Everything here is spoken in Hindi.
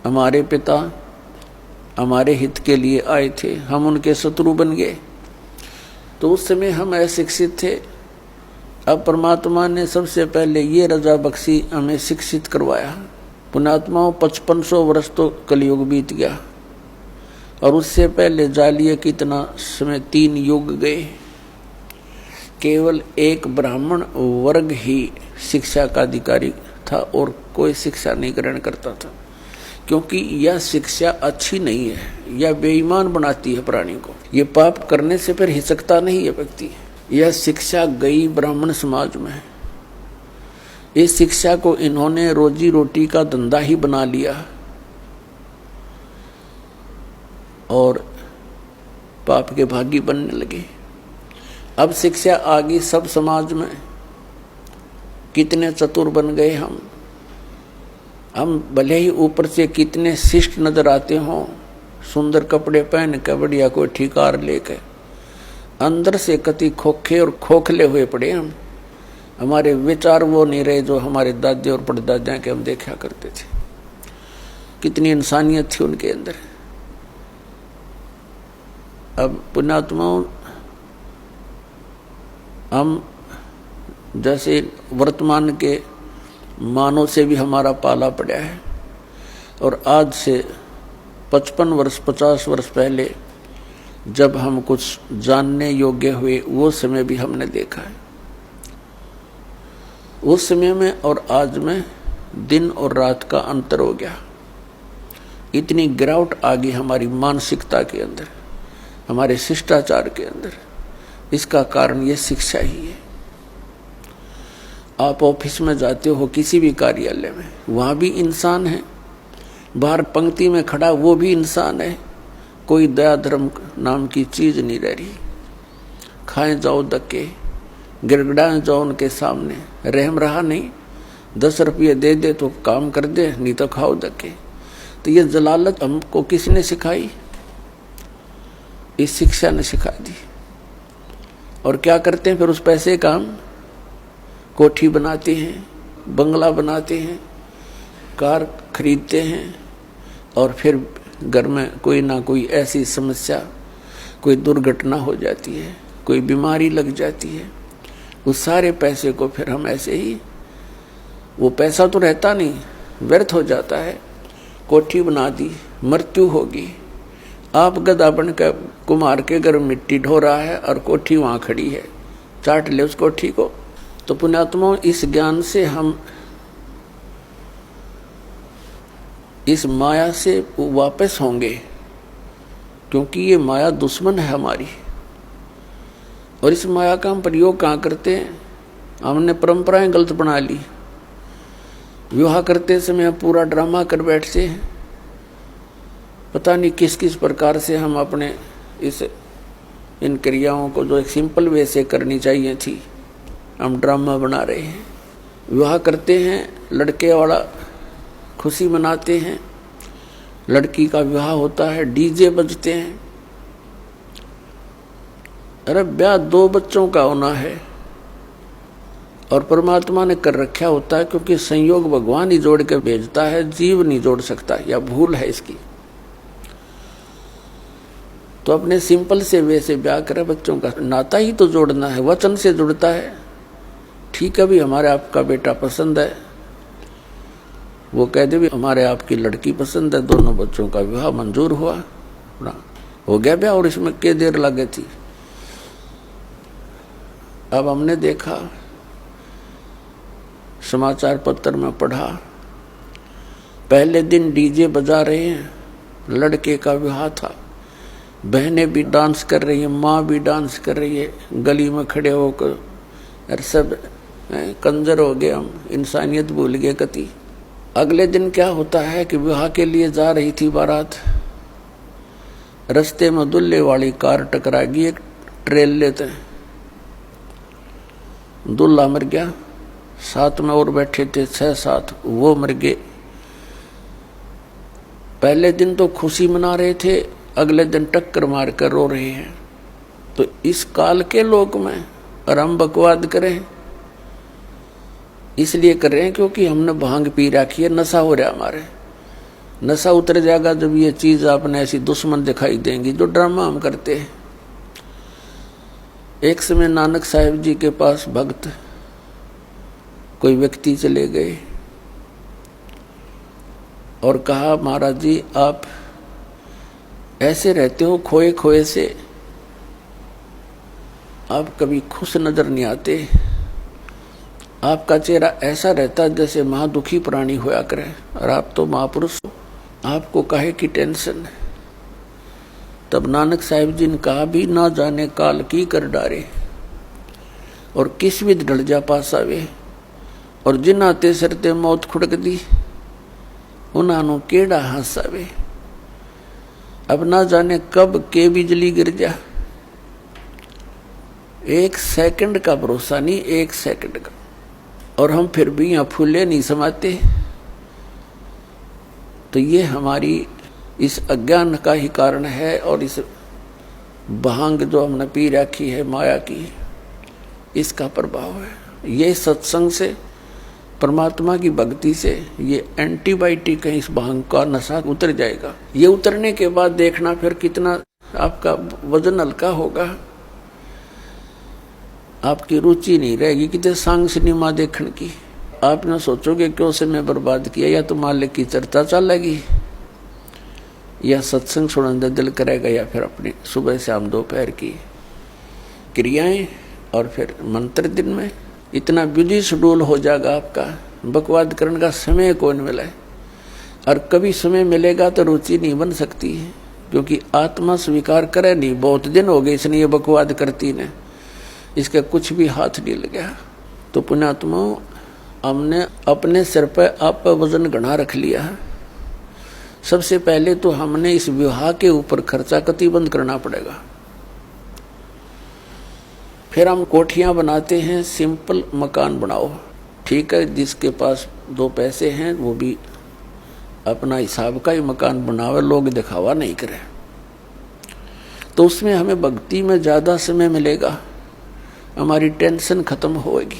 हमारे पिता हमारे हित के लिए आए थे, हम उनके शत्रु बन गए। तो उस समय हम अशिक्षित थे। अब परमात्मा ने सबसे पहले ये रजा बख्शी, हमें शिक्षित करवाया। पुण्यात्माओं 5500 वर्ष तो कलयुग बीत गया, और उससे पहले जालिए कितना समय 3 युग गए। केवल एक ब्राह्मण वर्ग ही शिक्षा का अधिकारी था और कोई शिक्षा नहीं ग्रहण करता था, क्योंकि यह शिक्षा अच्छी नहीं है, यह बेईमान बनाती है प्राणी को। यह पाप करने से फिर हिचकता नहीं है व्यक्ति। यह शिक्षा गई ब्राह्मण समाज में। इस शिक्षा को इन्होंने रोजी रोटी का धंधा ही बना लिया और पाप के भागी बनने लगे। अब शिक्षा आ गई सब समाज में। कितने चतुर बन गए हम भले ही ऊपर से कितने शिष्ट नजर आते हों, सुंदर कपड़े पहन के, बढ़िया कोई ठिकार लेके, अंदर से कति खोखे और खोखले हुए पड़े हम। हमारे विचार वो नहीं रहे जो हमारे दादे और परदादा के हम देखा करते थे। कितनी इंसानियत थी उनके अंदर। अब पुण्यात्माओं, हम जैसे वर्तमान के मानव से भी हमारा पाला पड़ा है, और आज से 55 वर्ष 50 वर्ष पहले जब हम कुछ जानने योग्य हुए, वो समय भी हमने देखा है। उस समय में और आज में दिन और रात का अंतर हो गया। इतनी गिरावट आ गई हमारी मानसिकता के अंदर, हमारे शिष्टाचार के अंदर। इसका कारण ये शिक्षा ही है। आप ऑफिस में जाते हो, किसी भी कार्यालय में, वहाँ भी इंसान है। बाहर पंक्ति में खड़ा वो भी इंसान है। कोई दया धर्म नाम की चीज नहीं रह रही। खाएं जाओ धक्के, गिड़गिड़ाएं जाओ उनके सामने, रहम रहा नहीं। 10 रुपये दे दे तो काम कर दे, नहीं तो खाओ धक्के। तो ये जलालत हमको किसने सिखाई? इस शिक्षा ने सिखा दी। और क्या करते हैं फिर उस पैसे का? हम कोठी बनाते हैं, बंगला बनाते हैं, कार खरीदते हैं, और फिर घर में कोई ना कोई ऐसी समस्या, कोई दुर्घटना हो जाती है, कोई बीमारी लग जाती है। उस सारे पैसे को फिर हम ऐसे ही, वो पैसा तो रहता नहीं, व्यर्थ हो जाता है। कोठी बना दी, मृत्यु होगी। आप गधा बनकर कुम्हार के घर मिट्टी ढो रहा है और कोठी वहां खड़ी है, चाट ले उस कोठी को। तो पुण्यात्माओं, इस ज्ञान से हम इस माया से वापस होंगे, क्योंकि ये माया दुश्मन है हमारी। और इस माया का हम प्रयोग कहाँ करते हैं? हमने परंपराएं गलत बना ली। विवाह करते समय हम पूरा ड्रामा कर बैठते हैं। पता नहीं किस किस प्रकार से हम अपने इन क्रियाओं को जो एक सिंपल वे से करनी चाहिए थी, हम ड्रामा बना रहे हैं। विवाह करते हैं, लड़के वाला खुशी मनाते हैं, लड़की का विवाह होता है, डीजे बजते हैं। अरे ब्याह 2 बच्चों का होना है, और परमात्मा ने कर रखा होता है, क्योंकि संयोग भगवान ही जोड़ के भेजता है, जीव नहीं जोड़ सकता, या भूल है इसकी। तो अपने सिंपल से वैसे ब्याह करे। बच्चों का नाता ही तो जोड़ना है, वचन से जुड़ता है। ठीक है भी, हमारे आपका बेटा पसंद है, वो कह दे भी हमारे आपकी लड़की पसंद है, दोनों बच्चों का विवाह मंजूर हुआ, हो गया ब्याह। और इसमें क्या देर लगे थी? अब हमने देखा, समाचार पत्र में पढ़ा, पहले दिन डीजे बजा रहे हैं, लड़के का विवाह था, बहनें भी डांस कर रही है, माँ भी डांस कर रही है, गली में खड़े होकर। और सब कंजर हो गए हम, इंसानियत भूल गए कति। अगले दिन क्या होता है कि विवाह के लिए जा रही थी बारात, रास्ते में दुल्हे वाली कार टकरा गई एक ट्रेल लेते हैं, दूल्हा मर गया, साथ में और बैठे थे 6-7, वो मर गए। पहले दिन तो खुशी मना रहे थे, अगले दिन टक्कर मार कर रो रहे हैं। तो इस काल के लोक में और हम बकवाद करें, इसलिए कर रहे हैं क्योंकि हमने भांग पी रखी है, नशा हो रहा हमारे। नशा उतर जाएगा जब ये चीज आपने ऐसी दुश्मन दिखाई देंगी जो ड्रामा हम करते हैं। एक समय नानक साहिब जी के पास भक्त कोई व्यक्ति चले गए और कहा, महाराज जी आप ऐसे रहते हो खोए खोए से, आप कभी खुश नजर नहीं आते, आपका चेहरा ऐसा रहता है जैसे महादुखी प्राणी होया करे, और आप तो महापुरुष हो, आपको काहे की टेंशन है। तब नानक साहिब जी ने कहा, भी ना जाने काल की कर डारे और किस विध ढल जा पास आवे, और जिन आते सरते मौत खुड़क दी उन्होंने केड़ा हंस आवे। अब ना जाने कब के बिजली गिर जा, एक सेकंड का भरोसा नहीं, एक सेकंड का, और हम फिर भी यहाँ फूले नहीं समाते। तो ये हमारी इस अज्ञान का ही कारण है, और इस भांग जो हमने पी रखी है माया की, इसका प्रभाव है। ये सत्संग से, परमात्मा की भक्ति से ये एंटीबायोटिक है, इस भांग का नशा उतर जाएगा। ये उतरने के बाद देखना फिर कितना आपका वजन हल्का होगा, आपकी रुचि नहीं रहेगी कितने सांग सिनेमा देखने की। आप न सोचोगे क्यों समय बर्बाद किया, या तो मालिक की चर्चा चलेगी, या सत्संग सुनने दिल करेगा, या फिर अपनी सुबह शाम दोपहर की क्रियाएं, और फिर मंत्र दिन में इतना बिजी शेड्यूल हो जाएगा आपका, बकवाद करने का समय कौन मिला है। और कभी समय मिलेगा तो रुचि नहीं बन सकती है, क्योंकि आत्मा स्वीकार करे नहीं, बहुत दिन हो गए इसने ये बकवाद करती ने, इसका कुछ भी हाथ नहीं लगा। तो पुण्यात्मा, हमने अपने सिर पर आप वजन घना रख लिया है। सबसे पहले तो हमने इस विवाह के ऊपर खर्चा कतिबंद करना पड़ेगा। फिर हम कोठियां बनाते हैं, सिंपल मकान बनाओ, ठीक है, जिसके पास दो पैसे हैं वो भी अपना हिसाब का ही मकान बनावे, लोग दिखावा नहीं करे। तो उसमें हमें भक्ति में ज्यादा समय मिलेगा, हमारी टेंशन खत्म होगी।